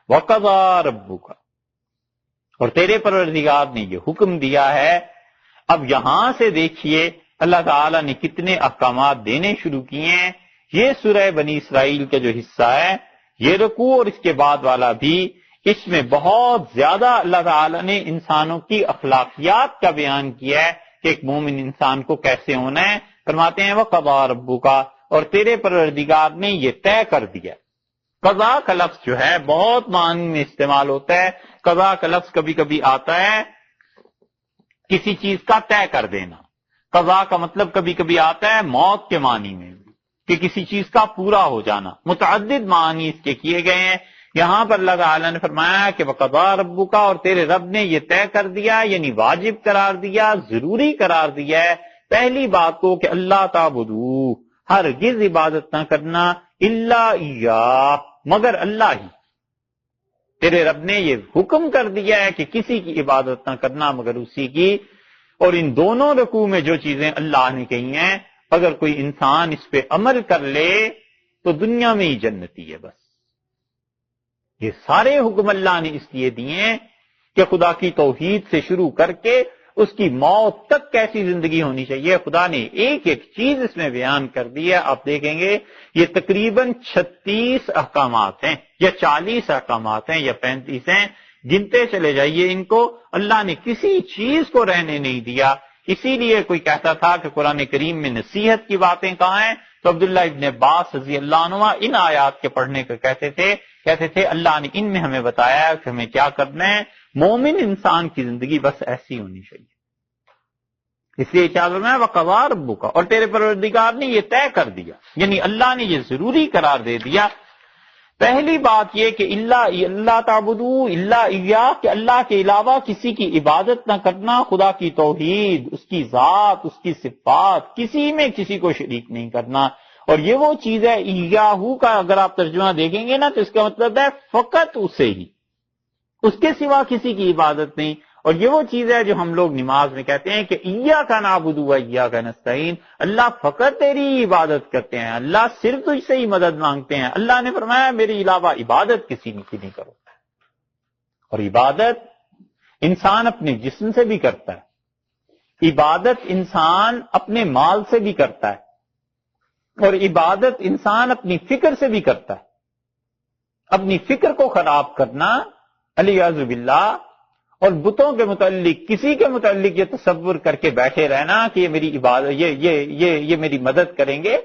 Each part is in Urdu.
وَقَضَىٰ رَبُّكَ، اور تیرے پروردگار نے یہ حکم دیا ہے۔ اب یہاں سے دیکھیے اللہ تعالیٰ نے کتنے احکامات دینے شروع کیے ہیں۔ یہ سورہ بنی اسرائیل کا جو حصہ ہے، یہ رکوع اور اس کے بعد والا بھی، اس میں بہت زیادہ اللہ تعالیٰ نے انسانوں کی اخلاقیات کا بیان کیا ہے کہ ایک مومن انسان کو کیسے ہونا ہے۔ فرماتے ہیں وَقَضَىٰ رَبُّكَ، اور تیرے پروردگار نے یہ طے کر دیا۔ قضا کا لفظ جو ہے بہت معنی میں استعمال ہوتا ہے۔ قضا کا لفظ کبھی کبھی آتا ہے کسی چیز کا طے کر دینا، قضا کا مطلب کبھی کبھی آتا ہے موت کے معنی میں کہ کسی چیز کا پورا ہو جانا، متعدد معنی اس کے کیے گئے ہیں۔ یہاں پر اللہ تعالیٰ نے فرمایا کہ وَقَضَىٰ رَبُّكَ، اور تیرے رب نے یہ طے کر دیا، یعنی واجب قرار دیا، ضروری قرار دیا ہے پہلی بات کو کہ اللہ تعبدوا، ہرگز عبادت نہ کرنا، الا ایاہ، مگر اللہ ہی۔ تیرے رب نے یہ حکم کر دیا ہے کہ کسی کی عبادت نہ کرنا مگر اسی کی۔ اور ان دونوں رکوع میں جو چیزیں اللہ نے کہی ہیں، اگر کوئی انسان اس پہ عمل کر لے تو دنیا میں ہی جنتی ہے۔ بس یہ سارے حکم اللہ نے اس لیے دیے ہیں کہ خدا کی توحید سے شروع کر کے اس کی موت تک کیسی زندگی ہونی چاہیے، خدا نے ایک ایک چیز اس میں بیان کر دی ہے۔ آپ دیکھیں گے یہ تقریباً 36 احکامات ہیں یا 40 احکامات ہیں یا 35 ہیں، گنتے چلے جائیے ان کو۔ اللہ نے کسی چیز کو رہنے نہیں دیا۔ اسی لیے کوئی کہتا تھا کہ قرآن کریم میں نصیحت کی باتیں کہاں ہیں، تو عبداللہ ابن عباس رضی اللہ عنہ ان آیات کے پڑھنے کو کہتے تھے اللہ نے ان میں ہمیں بتایا کہ ہمیں کیا کرنا ہے۔ مومن انسان کی زندگی بس ایسی ہونی چاہیے۔ اس لیے کیا کرنا ہے وَقَضَىٰ رَبُّكَ، اور تیرے پروردگار نے یہ طے کر دیا، یعنی اللہ نے یہ ضروری قرار دے دیا۔ پہلی بات یہ کہ اللہ تعبدوا الا ایاہ، کہ اللہ کے علاوہ کسی کی عبادت نہ کرنا، خدا کی توحید، اس کی ذات، اس کی صفات، کسی میں کسی کو شریک نہیں کرنا۔ اور یہ وہ چیز ہے ایاہو کا اگر آپ ترجمہ دیکھیں گے نا تو اس کا مطلب ہے فقط اسے ہی، اس کے سوا کسی کی عبادت نہیں۔ اور یہ وہ چیز ہے جو ہم لوگ نماز میں کہتے ہیں کہ ایاک نعبد و ایاک نستعین، اللہ فقط تیری عبادت کرتے ہیں، اللہ صرف تجھ سے ہی مدد مانگتے ہیں۔ اللہ نے فرمایا میرے علاوہ عبادت کسی کی نہیں کرو۔ اور عبادت انسان اپنے جسم سے بھی کرتا ہے، عبادت انسان اپنے مال سے بھی کرتا ہے، اور عبادت انسان اپنی فکر سے بھی کرتا ہے۔ اپنی فکر کو خراب کرنا علیاذ باللہ، اور بتوں کے متعلق کسی کے متعلق یہ تصور کر کے بیٹھے رہنا کہ یہ میری عبادت یہ میری مدد کریں گے،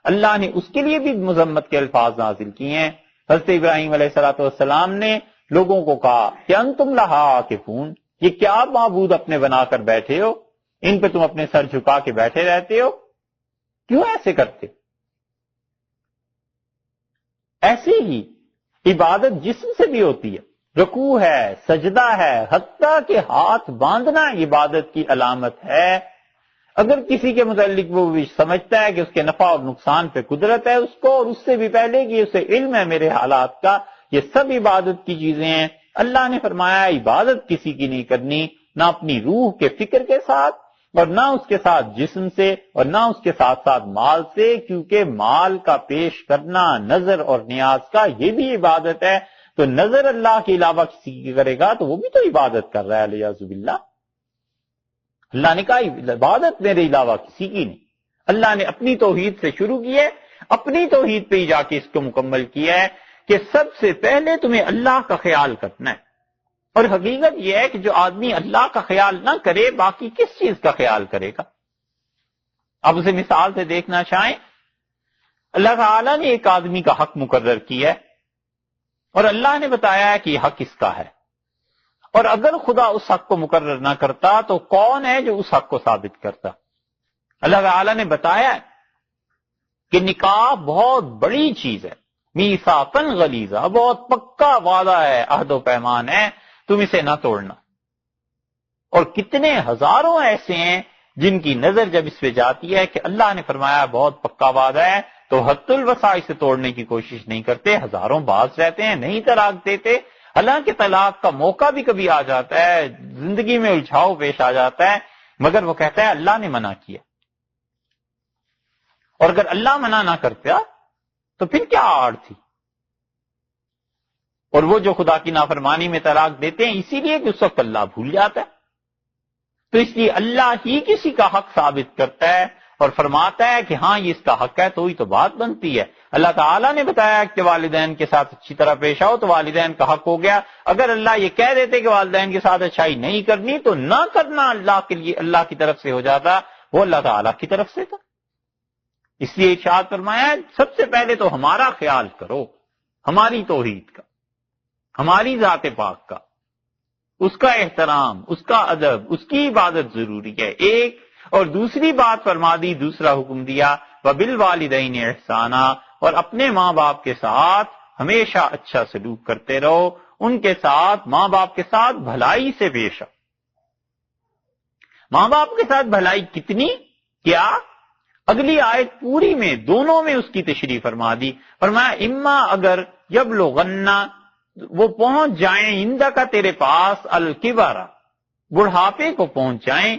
اللہ نے اس کے لیے بھی مذمت کے الفاظ نازل کیے ہیں۔ حضرت ابراہیم علیہ السلام نے لوگوں کو کہا کہ انتم لہا عاکفون، یہ کیا معبود اپنے بنا کر بیٹھے ہو، ان پہ تم اپنے سر جھکا کے بیٹھے رہتے ہو، کیوں ایسے کرتے؟ ایسے ہی عبادت جسم سے بھی ہوتی ہے، رکوع ہے، سجدہ ہے، حتیٰ کہ ہاتھ باندھنا عبادت کی علامت ہے۔ اگر کسی کے متعلق وہ سمجھتا ہے کہ اس کے نفع اور نقصان پہ قدرت ہے اس کو، اور اس سے بھی پہلے کہ اسے علم ہے میرے حالات کا، یہ سب عبادت کی چیزیں ہیں۔ اللہ نے فرمایا عبادت کسی کی نہیں کرنی، نہ اپنی روح کے فکر کے ساتھ، اور نہ اس کے ساتھ جسم سے، اور نہ اس کے ساتھ ساتھ مال سے، کیونکہ مال کا پیش کرنا نظر اور نیاز کا یہ بھی عبادت ہے۔ تو نظر اللہ کے علاوہ کسی کی کرے گا تو وہ بھی تو عبادت کر رہا ہے علیہ باللہ۔ اللہ نے کہا عبادت میرے علاوہ کسی کی نہیں۔ اللہ نے اپنی توحید سے شروع کی ہے، اپنی توحید پہ ہی جا کے اس کو مکمل کیا ہے کہ سب سے پہلے تمہیں اللہ کا خیال کرنا ہے۔ اور حقیقت یہ ہے کہ جو آدمی اللہ کا خیال نہ کرے باقی کس چیز کا خیال کرے گا؟ اب اسے مثال سے دیکھنا چاہیں، اللہ تعالیٰ نے ایک آدمی کا حق مقرر کیا ہے اور اللہ نے بتایا ہے کہ یہ حق اس کا ہے، اور اگر خدا اس حق کو مقرر نہ کرتا تو کون ہے جو اس حق کو ثابت کرتا؟ اللہ تعالیٰ نے بتایا ہے کہ نکاح بہت بڑی چیز ہے، میثاقاً غلیظا، بہت پکا وعدہ ہے، عہد و پیمان ہے، تم اسے نہ توڑنا۔ اور کتنے ہزاروں ایسے ہیں جن کی نظر جب اس پہ جاتی ہے کہ اللہ نے فرمایا بہت پکا وعدہ ہے تو حد الوسع اسے توڑنے کی کوشش نہیں کرتے، ہزاروں باز رہتے ہیں، نہیں طلاق دیتے۔ حالانکہ طلاق کا موقع بھی کبھی آ جاتا ہے، زندگی میں الجھاؤ پیش آ جاتا ہے، مگر وہ کہتا ہے اللہ نے منع کیا۔ اور اگر اللہ منع نہ کرتا تو پھر کیا آڑ تھی؟ اور وہ جو خدا کی نافرمانی میں طلاق دیتے ہیں اسی لیے کہ اس وقت اللہ بھول جاتا ہے. تو اس لیے اللہ ہی کسی کا حق ثابت کرتا ہے اور فرماتا ہے کہ ہاں یہ اس کا حق ہے تو ہی تو بات بنتی ہے. اللہ تعالیٰ نے بتایا کہ والدین کے ساتھ اچھی طرح پیش آؤ تو والدین کا حق ہو گیا. اگر اللہ یہ کہہ دیتے کہ والدین کے ساتھ اچھائی نہیں کرنی تو نہ کرنا اللہ کے لیے اللہ کی طرف سے ہو جاتا، وہ اللہ تعالیٰ کی طرف سے تھا. اس لیے ارشاد فرمایا سب سے پہلے تو ہمارا خیال کرو، ہماری توحید کا، ہماری ذات پاک کا، اس کا احترام، اس کا ادب، اس کی عبادت ضروری ہے ایک. اور دوسری بات فرما دی، دوسرا حکم دیا وبالوالدین احسانا، اور اپنے ماں باپ کے ساتھ ہمیشہ اچھا سلوک کرتے رہو، ان کے ساتھ ماں باپ کے ساتھ بھلائی سے پیش آؤ. ماں باپ کے ساتھ بھلائی کتنی کیا؟ اگلی آیت پوری میں دونوں میں اس کی تشریح فرما دی. فرمایا اما اگر یبلغن، وہ پہنچ جائیں، اندہ کا تیرے پاس، الکبر، بڑھاپے کو پہنچ جائیں،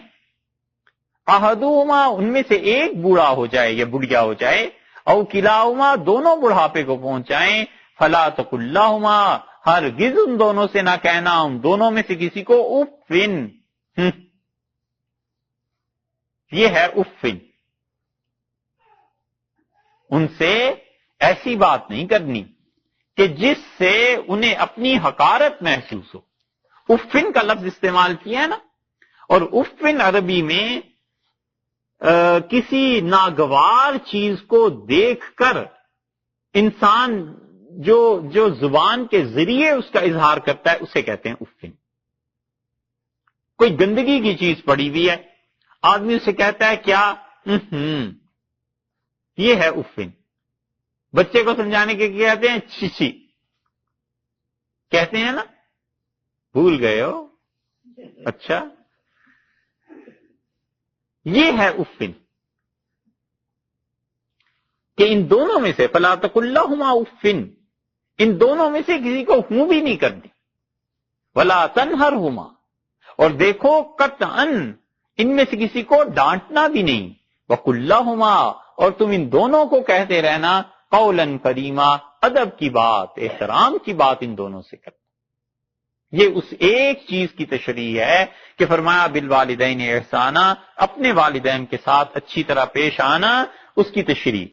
احدہما، ان میں سے ایک بوڑھا ہو جائے یا بڑھیا ہو جائے، او کلاہما، دونوں بڑھاپے کو پہنچ جائیں، فلا تقل لہما، ہرگز ان دونوں سے نہ کہنا، ان دونوں میں سے کسی کو افن. یہ ہے افن، ان سے ایسی بات نہیں کرنی کہ جس سے انہیں اپنی حقارت محسوس ہو. افن کا لفظ استعمال کیا ہے نا، اور افن عربی میں کسی ناگوار چیز کو دیکھ کر انسان جو زبان کے ذریعے اس کا اظہار کرتا ہے اسے کہتے ہیں افن. کوئی گندگی کی چیز پڑی ہوئی ہے، آدمی اسے کہتا ہے کیا، یہ ہے افن. بچے کو سمجھانے کے کہتے ہیں چیچی، کہتے ہیں نا، بھول گئے ہو، اچھا، یہ ہے افن. کہ ان دونوں میں سے فلا تقل لہما افن، ان دونوں میں سے کسی کو ہوں بھی نہیں کرنی. ولا تنہرہما، اور دیکھو قطعاً ان میں سے کسی کو ڈانٹنا بھی نہیں. وقل لہما، اور تم ان دونوں کو کہتے رہنا قولا کریما، ادب کی بات، احترام کی بات ان دونوں سے کرنا. یہ اس ایک چیز کی تشریح ہے کہ فرمایا بالوالدین احسانا، اپنے والدین کے ساتھ اچھی طرح پیش آنا، اس کی تشریح.